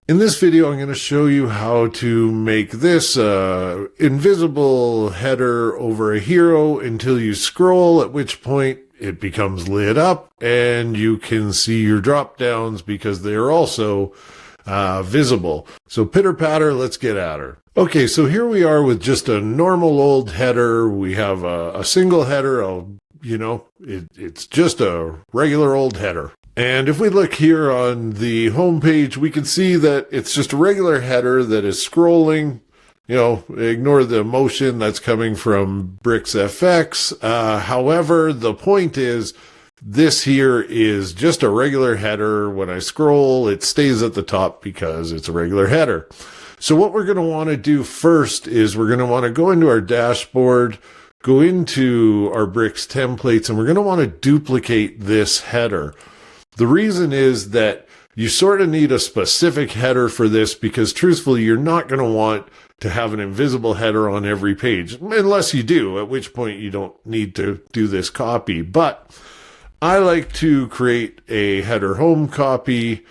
In this video, I'm going to show you how to make this invisible header over a hero until you scroll, at which point it becomes lit up and you can see your drop downs because they are also visible. So pitter patter, let's get at her. Okay, so here we are with just a normal old header. We have a single header. It's just a regular old header. And if we look here on the home page, we can see that it's just a regular header that is scrolling. Ignore the motion that's coming from BricsFX. However, the point is, this here is just a regular header. When I scroll, it stays at the top because it's a regular header. So what we're going to want to do first is we're going to want to go into our dashboard, go into our Brics templates, and we're going to want to duplicate this header. The reason is that you sort of need a specific header for this because truthfully, you're not going to want to have an invisible header on every page, unless you do, at which point you don't need to do this copy. But I like to create a header home copy.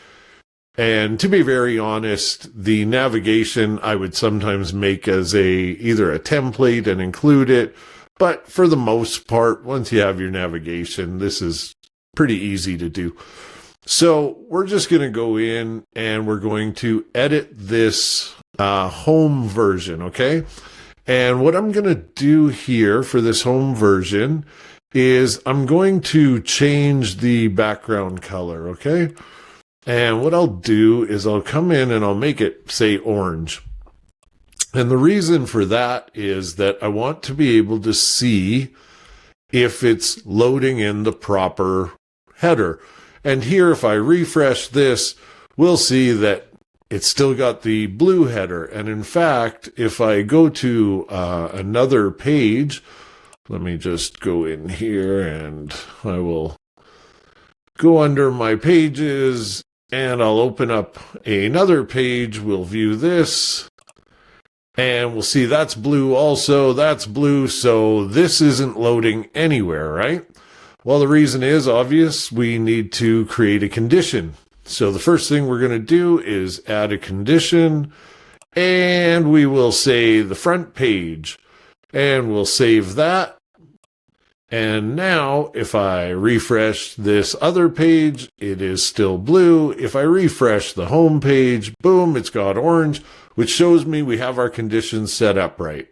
And to be very honest, the navigation I would sometimes make as either a template and include it. But for the most part, once you have your navigation, this is pretty easy to do. So we're just going to go in and we're going to edit this home version, okay? And what I'm going to do here for this home version is I'm going to change the background color, okay? And what I'll do is I'll come in and I'll make it say orange. And the reason for that is that I want to be able to see if it's loading in the proper header. And here, if I refresh this, we'll see that it's still got the blue header. And in fact, if I go to another page, let me just go in here and I will go under my pages and I'll open up another page. We'll view this and we'll see that's blue also. That's blue. So this isn't loading anywhere, right? Well, the reason is obvious. We need to create a condition. So the first thing we're going to do is add a condition, and we will say the front page, and we'll save that. And now if I refresh this other page, it is still blue. If I refresh the home page, boom, it's got orange, which shows me we have our conditions set up right.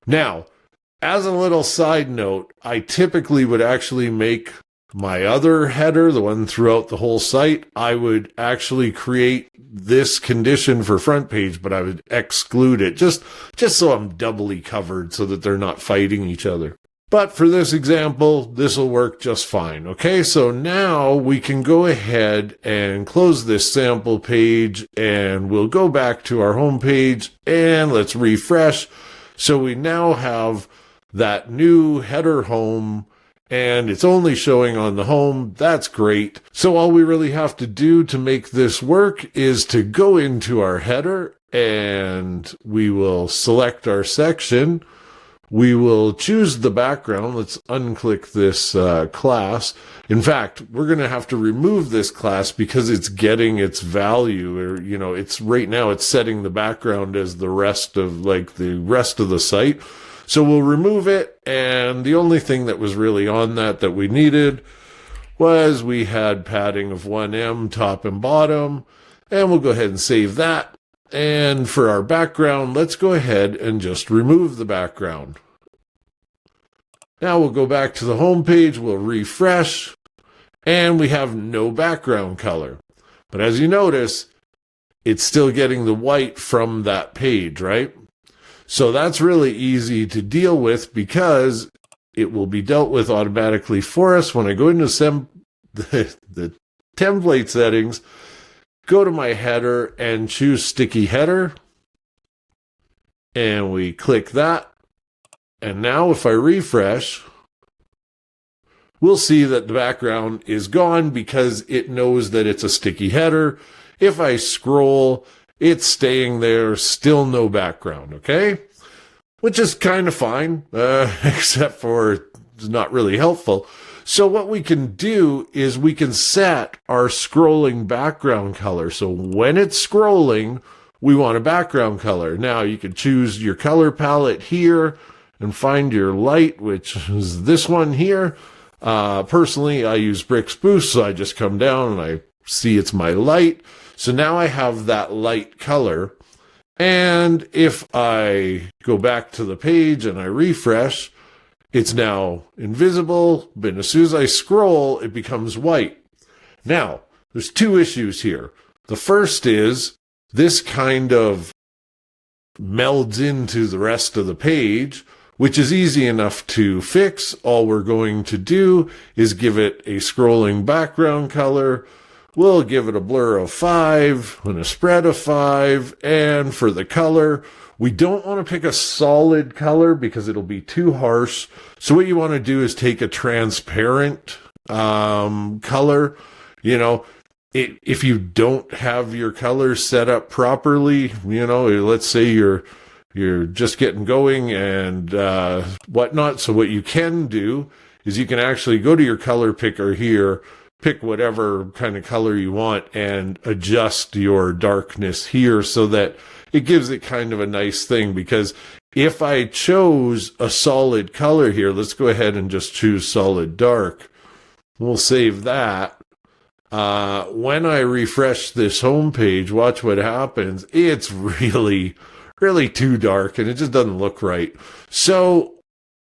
Now, as a little side note, I typically would actually make my other header, the one throughout the whole site, I would actually create this condition for front page, but I would exclude it just so I'm doubly covered so that they're not fighting each other. But for this example, this will work just fine. Okay, so now we can go ahead and close this sample page and we'll go back to our home page and let's refresh. So we now have that new header home and it's only showing on the home. That's great. So all we really have to do to make this work is to go into our header and we will select our section. We will choose the background. Let's unclick this class. In fact, we're going to have to remove this class because it's getting its value, or, it's right now it's setting the background as the rest of the site. So we'll remove it. And the only thing that was really on that we needed was we had padding of 1em top and bottom, and we'll go ahead and save that. And for our background, let's go ahead and just remove the background. Now we'll go back to the home page, we'll refresh, and we have no background color. But as you notice, it's still getting the white from that page, right? So that's really easy to deal with because it will be dealt with automatically for us. When I go into the template settings, go to my header and choose sticky header. And we click that. And now if I refresh, we'll see that the background is gone because it knows that it's a sticky header. If I scroll, it's staying there, still no background, okay? Which is kind of fine, except for it's not really helpful. So what we can do is we can set our scrolling background color. So when it's scrolling, we want a background color. Now you can choose your color palette here and find your light, which is this one here. Personally, I use Brix Boost, so I just come down and I see it's my light. So now I have that light color. And if I go back to the page and I refresh, it's now invisible, but as soon as I scroll, it becomes white. Now, there's two issues here. The first is this kind of melds into the rest of the page, which is easy enough to fix. All we're going to do is give it a scrolling background color. We'll give it a blur of 5 and a spread of 5. And for the color, we don't want to pick a solid color because it'll be too harsh. So what you want to do is take a transparent color. You know, if you don't have your colors set up properly, you know, let's say you're just getting going and whatnot. So what you can do is you can actually go to your color picker here, pick whatever kind of color you want and adjust your darkness here so that it gives it kind of a nice thing. Because if I chose a solid color here, let's go ahead and just choose solid dark. We'll save that. When I refresh this home page, watch what happens. It's really too dark and it just doesn't look right. So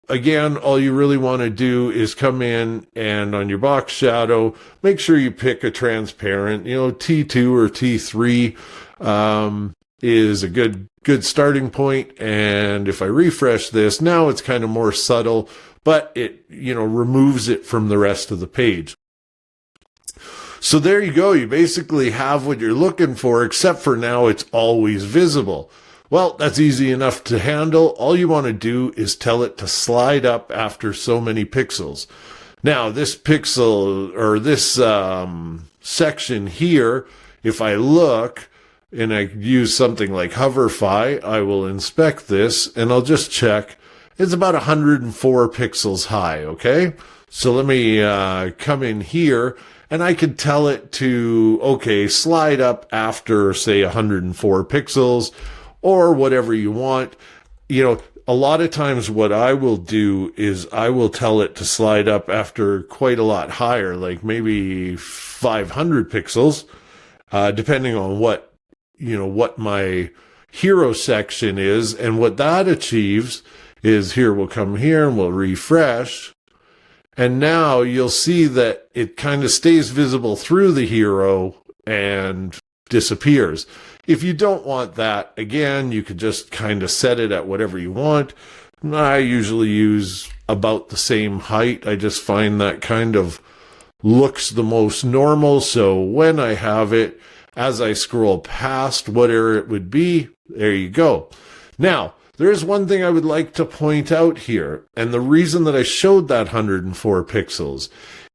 again, all you really want to do is come in and on your box shadow, make sure you pick a transparent, you know, T2 or T3 is a good starting point. And if I refresh this, now it's kind of more subtle, but it, you know, removes it from the rest of the page. So there you go. You basically have what you're looking for, except for now it's always visible. Well, that's easy enough to handle. All you want to do is tell it to slide up after so many pixels. Now, this pixel or this section here, if I look and I use something like Hoverify, I will inspect this and I'll just check. It's about 104 pixels high, okay? So let me come in here and I could tell it to, okay, slide up after, say, 104 pixels. Or whatever you want. You know, a lot of times what I will do is I will tell it to slide up after quite a lot higher, like maybe 500 pixels, depending on what my hero section is. And what that achieves is here, we'll come here and we'll refresh. And now you'll see that it kind of stays visible through the hero and disappears. If you don't want that, again, you could just kind of set it at whatever you want. I usually use about the same height. I just find that kind of looks the most normal. So when I have it, as I scroll past whatever it would be, there you go. Now, there's one thing I would like to point out here. And the reason that I showed that 104 pixels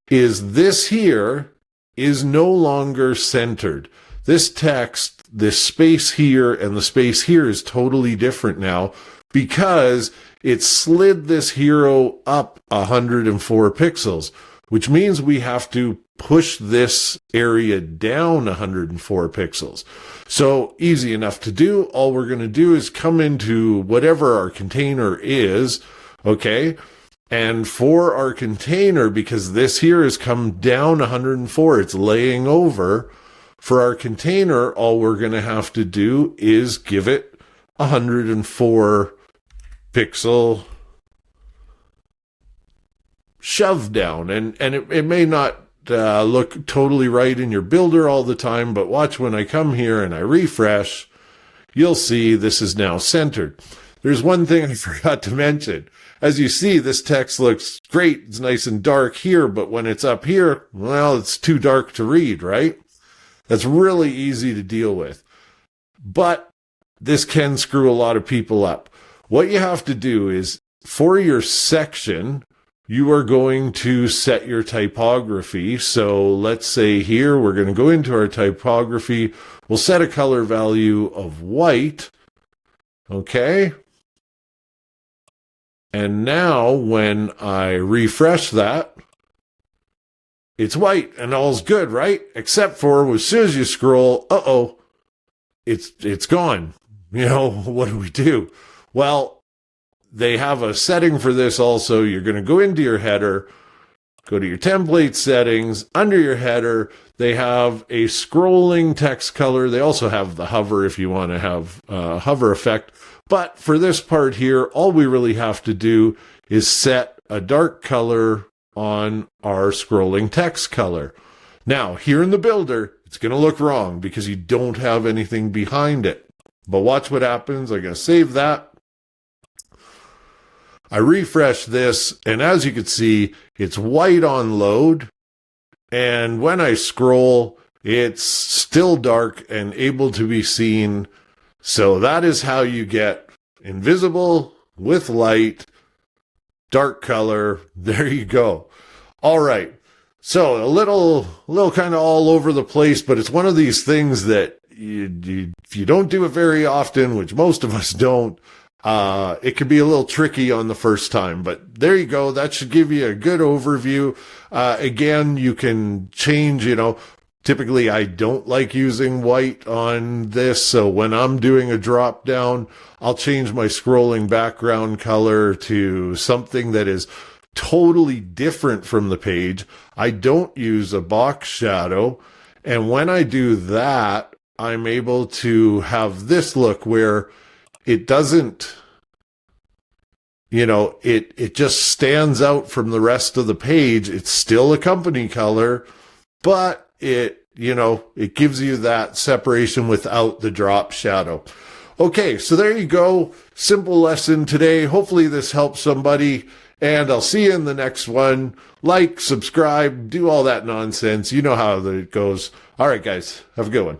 is this here is no longer centered. This text, this space here and the space here is totally different now because it slid this hero up 104 pixels, which means we have to push this area down 104 pixels. So easy enough to do. All we're going to do is come into whatever our container is, okay? And for our container, because this here has come down 104, it's laying over. For our container, all we're going to have to do is give it 104 pixel shove down. And it may not look totally right in your builder all the time, but watch when I come here and I refresh, you'll see this is now centered. There's one thing I forgot to mention. As you see, this text looks great. It's nice and dark here, but when it's up here, well, it's too dark to read, right? That's really easy to deal with. But this can screw a lot of people up. What you have to do is, for your section, you are going to set your typography. So let's say here, we're going to go into our typography. We'll set a color value of white. Okay. And now when I refresh that, it's white and all's good, right? Except for as soon as you scroll, it's gone. What do we do? Well, they have a setting for this also. You're going to go into your header, go to your template settings. Under your header, they have a scrolling text color. They also have the hover if you want to have a hover effect. But for this part here, all we really have to do is set a dark color on our scrolling text color. Now, here in the builder, it's going to look wrong because you don't have anything behind it. But watch what happens. I'm going to save that. I refresh this, and as you can see, it's white on load. And when I scroll, it's still dark and able to be seen. So that is how you get invisible with light, dark color. There you go. All right. So a little kind of all over the place, but it's one of these things that if you don't do it very often, which most of us don't, it can be a little tricky on the first time, but there you go. That should give you a good overview. Again, you can change, typically I don't like using white on this. So when I'm doing a drop down, I'll change my scrolling background color to something that is totally different from the page. I don't use a box shadow. And when I do that, I'm able to have this look where it doesn't, it just stands out from the rest of the page. It's still a company color, but it gives you that separation without the drop shadow. Okay, so there you go. Simple lesson today. Hopefully this helps somebody, and I'll see you in the next one. Like, subscribe, do all that nonsense. You know how it goes. All right, guys, have a good one.